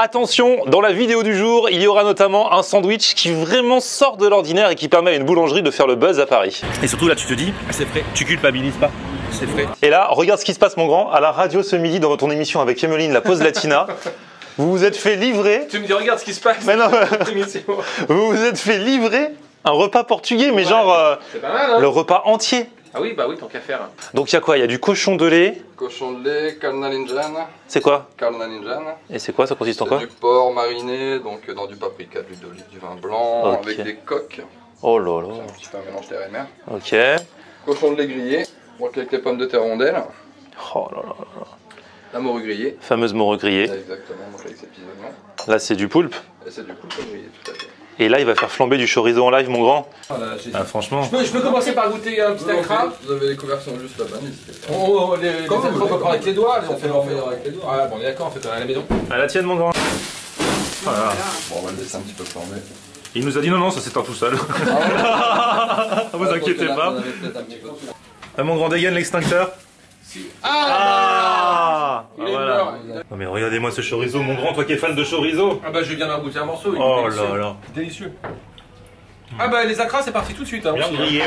Attention, dans la vidéo du jour, il y aura notamment un sandwich qui vraiment sort de l'ordinaire et qui permet à une boulangerie de faire le buzz à Paris. Et surtout là, tu te dis, c'est frais, tu culpabilises pas. C'est frais. Et là, regarde ce qui se passe mon grand, à la radio ce midi dans ton émission avec Emeline, la pause latina. Vous vous êtes fait livrer... Tu me dis regarde ce qui se passe. Mais non, vous vous êtes fait livrer un repas portugais, mais genre c'est pas mal, hein. Le repas entier. Ah oui, bah oui, tant qu'à faire. Donc il y a quoi? Il y a du cochon de lait. Cochon de lait, carne ninjane. C'est quoi? Carne ninjane. Et c'est quoi? Ça consiste en quoi? Du porc mariné, donc dans du paprika, de l'huile d'olive, du vin blanc, Ok. avec des coques. Oh là là. C'est un petit peu un mélange terre et mer. Ok. Cochon de lait grillé, donc avec les pommes de terre rondelles. Oh là là là. La morue grillée. Fameuse morue grillée. Exactement, donc avec ses petits oignons. Là c'est du poulpe. Et c'est du poulpe grillé, tout à fait. Et là il va faire flamber du chorizo en live mon grand. Voilà, Ah franchement. je peux commencer par goûter un petit accra. Vous avez les couverts juste là-bas, n'hésitez pas. Les accras, on peut prendre avec les doigts. On fait avec les doigts. Ah bon, on est d'accord, en fait, on est à la maison. À la tienne mon grand. Voilà. Bon, on va le laisser un petit peu flamber. Il nous a dit non non ça s'éteint tout seul. Vous inquiétez pas. Mon grand dégaine l'extincteur. Ah, voilà. Non mais regardez-moi ce chorizo, mon grand, toi qui es fan de chorizo. Ah bah je viens d'en goûter un morceau. Oh là là. Délicieux. Ah bah les accras c'est parti tout de suite. Hein, Bien aussi, grillé.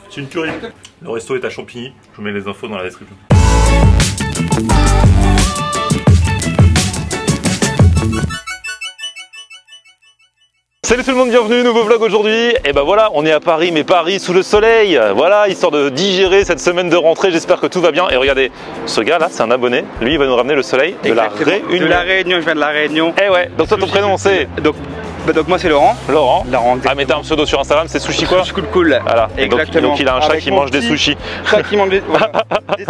C'est une tuerie. Le resto est à Champigny. Je vous mets les infos dans la description. Salut tout le monde, bienvenue, nouveau vlog aujourd'hui. Et ben voilà, on est à Paris, mais Paris sous le soleil. Voilà, histoire de digérer cette semaine de rentrée, j'espère que tout va bien. Et regardez, ce gars là, c'est un abonné. Lui, il va nous ramener le soleil de la Réunion. De la Réunion, je viens de la Réunion. Eh ouais, donc toi ton prénom c'est Donc moi c'est Laurent. Laurent. Laurent. Ah mais t'as un pseudo sur Instagram, c'est sushi quoi? Cool. Voilà, Exactement. Donc il a un chat Avec qui mon mange des petit sushis. Chat qui mange des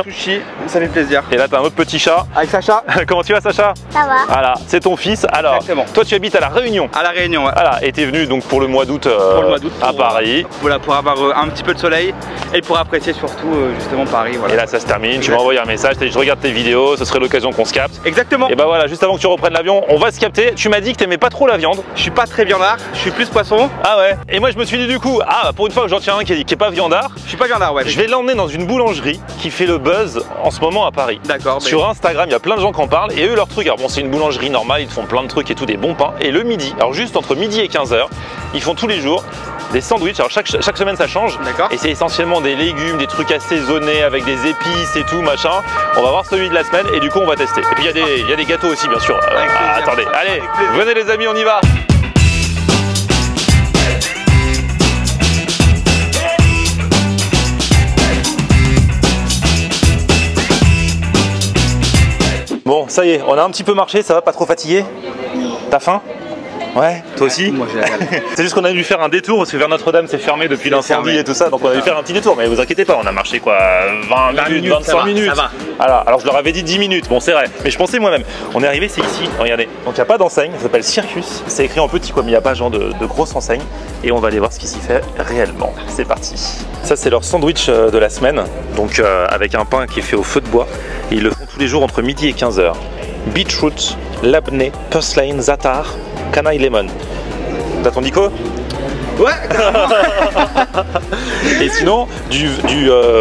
sushis, ça fait plaisir. Et là t'as un autre petit chat. Avec Sacha. Comment tu vas Sacha? Ça va. Voilà, c'est ton fils. Alors, Exactement. toi tu habites à la Réunion. À la Réunion, ouais. Voilà, et t'es venu donc pour le mois d'août à Paris. Voilà, pour avoir un petit peu de soleil et pour apprécier surtout justement Paris. Voilà. Et là ça se termine, tu m'as envoyé un message, t'as dit je regarde tes vidéos, ce serait l'occasion qu'on se capte. Exactement. Et bah voilà, juste avant que tu reprennes l'avion, on va se capter. Tu m'as dit que t'aimais pas trop la viande. Je suis pas très viandard, je suis plus poisson. Ah ouais. Et moi je me suis dit du coup, ah pour une fois que j'en tiens un qui est pas viandard, Je suis pas viandard, ouais. je vais l'emmener dans une boulangerie qui fait le buzz en ce moment à Paris. D'accord. Sur Instagram, il y a plein de gens qui en parlent et eux leur truc, alors bon c'est une boulangerie normale, ils te font plein de trucs et tout, des bons pains. Et le midi, alors juste entre midi et 15h, ils font tous les jours des sandwichs, alors chaque semaine ça change. D'accord. Et c'est essentiellement des légumes, des trucs assaisonnés avec des épices et tout machin. On va voir celui de la semaine et du coup on va tester. Et puis il y a des gâteaux aussi bien sûr. Avec plaisir. Attendez, allez, venez les amis, on y va. Bon, ça y est, on a un petit peu marché, ça va, pas trop fatigué? T'as faim? Ouais, toi aussi? Moi j'ai C'est juste qu'on a dû faire un détour parce que vers Notre-Dame c'est fermé depuis l'incendie fermé. et tout ça, donc on a dû faire un petit détour, mais vous inquiétez pas, on a marché quoi, 20 minutes, 25 minutes. Ça va. Voilà, alors je leur avais dit 10 minutes, bon c'est vrai, mais je pensais moi-même. On est arrivé, c'est ici, regardez, donc il n'y a pas d'enseigne, ça s'appelle Circus, c'est écrit en petit quoi, mais il n'y a pas genre de grosse enseigne, et on va aller voir ce qui s'y fait réellement. C'est parti. Ça c'est leur sandwich de la semaine, donc avec un pain qui est fait au feu de bois, et ils le font tous les jours entre midi et 15h. Beetroot, labneh, purslane, za'atar, canaille lemon. T'as ton Nico? Ouais. Et sinon, du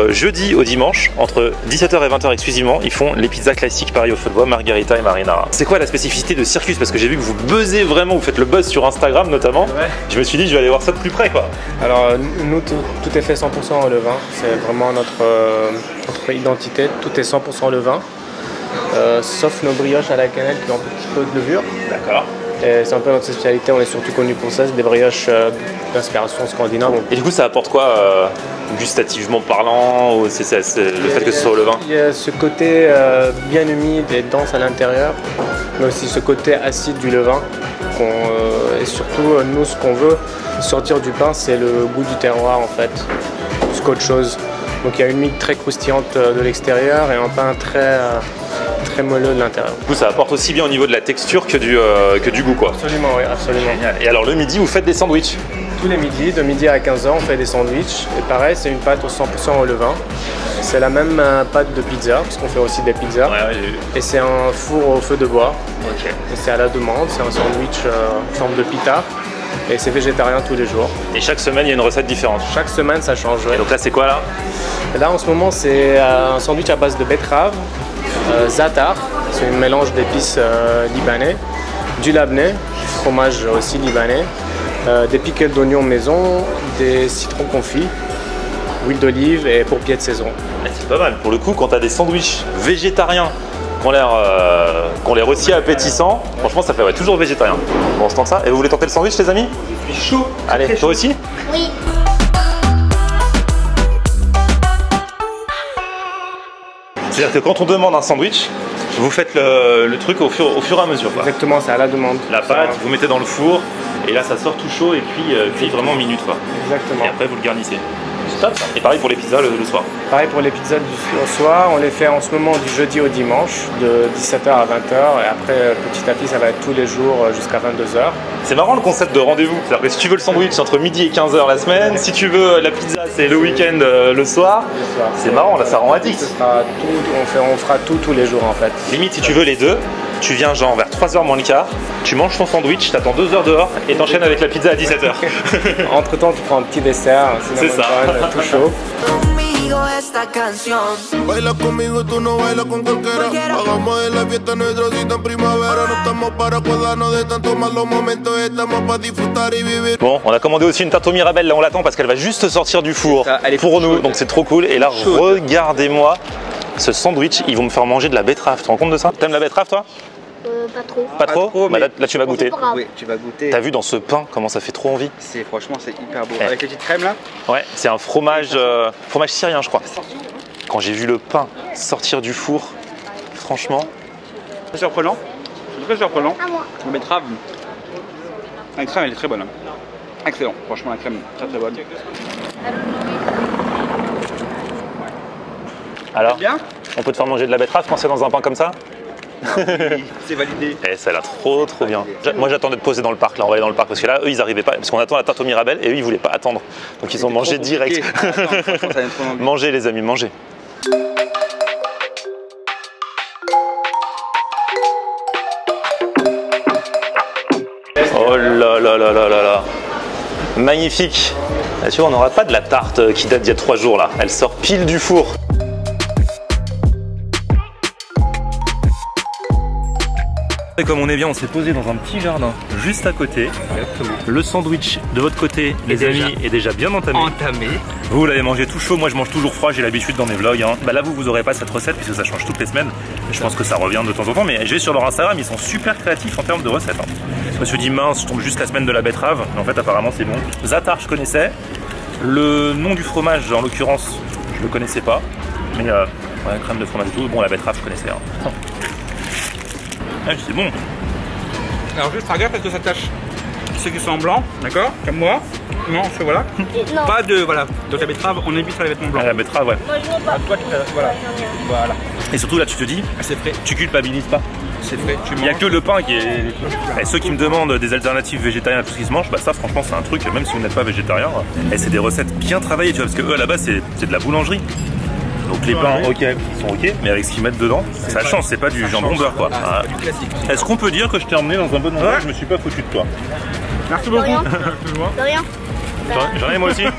jeudi au dimanche, entre 17h et 20h exclusivement, ils font les pizzas classiques pareil au feu de bois, margarita et marinara. C'est quoi la spécificité de Circus? Parce que j'ai vu que vous buzzez vraiment, vous faites le buzz sur Instagram notamment. Ouais. Je me suis dit, je vais aller voir ça de plus près quoi. Alors nous, tout est fait 100% au levain, c'est vraiment notre identité, tout est 100% levain, sauf nos brioches à la cannelle qui ont un petit peu de levure. D'accord. Et c'est un peu notre spécialité, on est surtout connu pour ça, c'est des brioches d'inspiration scandinave. Et du coup, ça apporte quoi gustativement parlant, ou c'est le fait que ce soit au levain? Il y a ce côté bien humide et dense à l'intérieur, mais aussi ce côté acide du levain. Et surtout, nous, ce qu'on veut sortir du pain, c'est le goût du terroir en fait, plus qu'autre chose. Donc il y a une mie très croustillante de l'extérieur et un pain très moelleux de l'intérieur. Du coup, ça apporte aussi bien au niveau de la texture que du goût quoi. Absolument, oui, absolument. Génial. Et alors le midi, vous faites des sandwichs? Tous les midis, de midi à 15h, on fait des sandwichs. Et pareil, c'est une pâte au 100% au levain. C'est la même pâte de pizza, parce qu'on fait aussi des pizzas. Ouais, j'ai vu. Et c'est un four au feu de bois. Ok. Et c'est à la demande, c'est un sandwich en forme de pita. Et c'est végétarien tous les jours. Et chaque semaine, il y a une recette différente. Chaque semaine, ça change. Ouais. Et donc là, c'est quoi là? Et là, en ce moment, c'est un sandwich à base de betterave, za'atar, c'est un mélange d'épices libanais, du labneh, du fromage aussi libanais, des pickles d'oignons maison, des citrons confits, huile d'olive et pourpiers de saison. C'est pas mal. Pour le coup, quand tu as des sandwichs végétariens qui ont l'air aussi appétissants, franchement, ça fait toujours végétarien. Bon, on se tente ça. Et vous voulez tenter le sandwich, les amis? Je suis chaud. Allez, toi aussi? Oui. C'est-à-dire que quand on demande un sandwich, vous faites le truc au fur et à mesure. Quoi. Exactement, c'est à la demande. La pâte, vous mettez dans le four, et là ça sort tout chaud et puis vraiment minute. Quoi. Exactement. Et après vous le garnissez. C'est top ça. Et pareil pour les pizzas le soir. Pareil pour les pizzas du soir, on les fait en ce moment du jeudi au dimanche, de 17h à 20h, et après petit à petit ça va être tous les jours jusqu'à 22h. C'est marrant le concept de rendez-vous. C'est-à-dire que si tu veux le sandwich entre midi et 15h la semaine, si tu veux la pizza c'est le week-end le soir, c'est marrant, là ça rend addict. On fera tout tous les jours en fait. Limite si tu veux les deux, tu viens genre vers 3h moins le quart, tu manges ton sandwich, t'attends 2 heures dehors et t'enchaînes avec la pizza à 17h. Entre temps tu prends un petit dessert, c'est ça. Tout chaud. Baila conmigo, tú no bailas con cualquiera. Hagamos de la fiesta nuestra cita en primavera. No estamos para acordarnos de tantos malos momentos. Estamos para disfrutar y vivir. Bon, on a commandé aussi une tarte au Mirabelle. Là, on l'attend parce qu'elle va juste sortir du four ça, pour nous. chaude. Donc c'est trop cool. Et là, regardez-moi ce sandwich. Ils vont me faire manger de la betterave. Tu te rends compte de ça? T'aimes la betterave, toi? Pas trop. Pas trop bah, mais là, tu vas goûter. grave. Oui, tu vas goûter. T'as vu dans ce pain comment ça fait trop envie? Franchement, c'est hyper beau. Eh. Avec les petites crèmes là. Ouais, c'est un fromage syrien, je crois. Quand j'ai vu le pain sortir du four, franchement. Très surprenant. C'est très surprenant. À moi. La betterave. La crème, elle est très bonne. Hein. Excellent. Franchement, la crème, très très bonne. Alors, Bien. on peut te faire manger de la betterave quand c'est dans un pain comme ça? C'est validé. Eh, ça a l'air trop bien. Moi j'attendais de poser dans le parc, là on va aller dans le parc parce que là eux ils arrivaient pas, parce qu'on attend la tarte au Mirabelle et eux ils voulaient pas attendre. Donc ils ont mangé direct. Mangez les amis, mangez. Oh là là là là là là. Magnifique. Là, tu vois, on n'aura pas de la tarte qui date d'il y a 3 jours là. Elle sort pile du four. Et comme on est bien, on s'est posé dans un petit jardin juste à côté. Exactement. Le sandwich de votre côté, les amis, est déjà bien entamé. Vous l'avez mangé tout chaud, moi je mange toujours froid, j'ai l'habitude dans mes vlogs. Hein. Bah là vous aurez pas cette recette puisque ça change toutes les semaines. Je pense que ça revient de temps en temps, mais je vais sur leur Instagram, ils sont super créatifs en termes de recettes. Hein. Je me suis dit mince, je tombe juste la semaine de la betterave, mais en fait apparemment c'est bon. Za'atar je connaissais, le nom du fromage en l'occurrence je le connaissais pas, mais ouais, crème de fromage et tout, bon la betterave je connaissais. Hein. Ah, c'est bon. Alors juste regarde parce que ça tâche ceux qui sont en blanc, d'accord? Comme moi. Non, je voilà. Non. Pas de voilà. Donc la betterave, on évite les vêtements blancs. Ah, la betterave, ouais. Moi je veux pas. Toi, voilà. Voilà. Et surtout là tu te dis, C'est frais. tu culpabilises pas. C'est frais. Tu Il n'y a manges. que le pain qui est. Et ceux qui me demandent des alternatives végétariennes à tout ce qui se mange, bah ça franchement c'est un truc, même si vous n'êtes pas végétarien, et c'est des recettes bien travaillées, tu vois, parce que eux à la base c'est de la boulangerie. Donc les pains ok, ils sont ok, mais avec ce qu'ils mettent dedans, ça change, c'est pas du jambon beurre quoi. Ah, c'est pas du classique. Est-ce qu'on peut dire que je t'ai emmené dans un bon endroit, je me suis pas foutu de toi? Merci beaucoup. rien. De rien. J'en ai moi aussi. Ouais.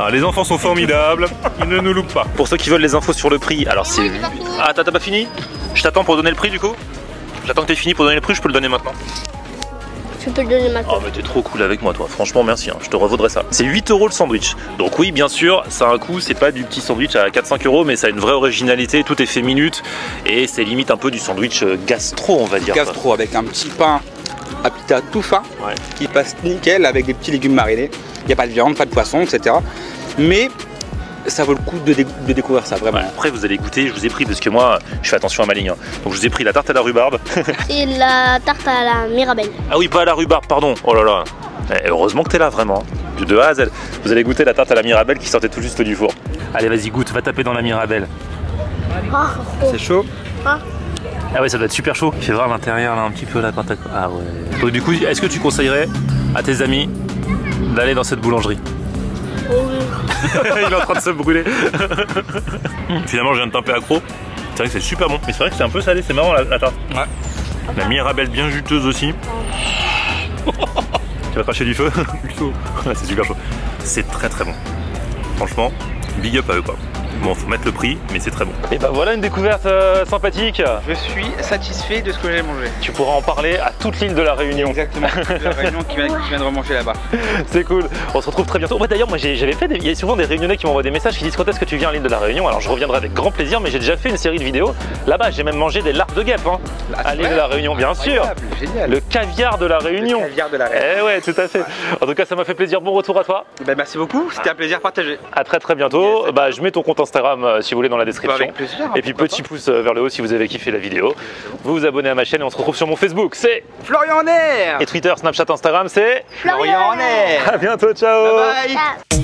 Ah, les enfants sont formidables, ils ne nous loupent pas. Pour ceux qui veulent les infos sur le prix, alors c'est... Ah t'as pas fini? Je t'attends pour donner le prix du coup? J'attends que t'aies fini pour donner le prix, je peux le donner maintenant. Tu peux le donner maintenant. Oh mais t'es trop cool avec moi toi, franchement merci, hein. Je te revaudrais ça. C'est 8 € le sandwich. Donc oui bien sûr, ça a un coût, c'est pas du petit sandwich à 4-5 €, mais ça a une vraie originalité, tout est fait minute, et c'est limite un peu du sandwich gastro on va dire. Gastro avec un petit pain à pita tout fin, Ouais. qui passe nickel avec des petits légumes marinés. Il n'y a pas de viande, pas de poisson, etc. Mais ça vaut le coup de découvrir ça vraiment. Ouais, après vous allez goûter, je vous ai pris parce que moi je fais attention à ma ligne. Hein. Donc je vous ai pris la tarte à la rhubarbe. Et la tarte à la Mirabelle. Ah oui pas à la rhubarbe pardon, oh là là. Eh, heureusement que t'es là vraiment, de A à Z. Vous allez goûter la tarte à la Mirabelle qui sortait tout juste du four. Allez vas-y goûte, va taper dans la Mirabelle. Ah, C'est chaud. ah. Ah ouais ça doit être super chaud. Fais voir l'intérieur là un petit peu là quand t'as... Ah ouais. Donc du coup est-ce que tu conseillerais à tes amis d'aller dans cette boulangerie? Oh, oui. Il est en train de se brûler. Finalement je viens de taper accro. C'est vrai que c'est super bon. Mais c'est vrai que c'est un peu salé, c'est marrant la tarte. Ouais. La Mirabelle bien juteuse aussi. Tu vas cracher du feu? Ouais, c'est super chaud. C'est très très bon. Franchement, big up à eux quoi. Bon, faut mettre le prix, mais c'est très bon. Et bah voilà une découverte sympathique. Je suis satisfait de ce que j'ai mangé. Tu pourras en parler à toute l'île de la Réunion. Exactement, la Réunion qui vient de remanger là-bas. C'est cool. On se retrouve très bientôt. Ouais, d'ailleurs, moi j'avais fait il y a souvent des Réunionnais qui m'envoient des messages qui disent quand est-ce que tu viens à l'île de la Réunion. Alors je reviendrai avec grand plaisir, mais j'ai déjà fait une série de vidéos. Là-bas, j'ai même mangé des larves de guêpe à l'île de la Réunion, bien sûr. Génial. Le caviar de la Réunion. Le caviar de la Réunion. Eh ouais, tout à fait. En tout cas, ça m'a fait plaisir. Bon retour à toi. Ben, merci beaucoup, c'était un plaisir partagé. À très bientôt. Bah, je mets ton compte Instagram si vous voulez dans la description. Avec plaisir. Et puis petit pouce vers le haut si vous avez kiffé la vidéo. Vous vous abonnez à ma chaîne et on se retrouve sur mon Facebook. C'est Florian en air. Et Twitter, Snapchat, Instagram, c'est Florian en air. À bientôt, ciao. Bye bye. Ah.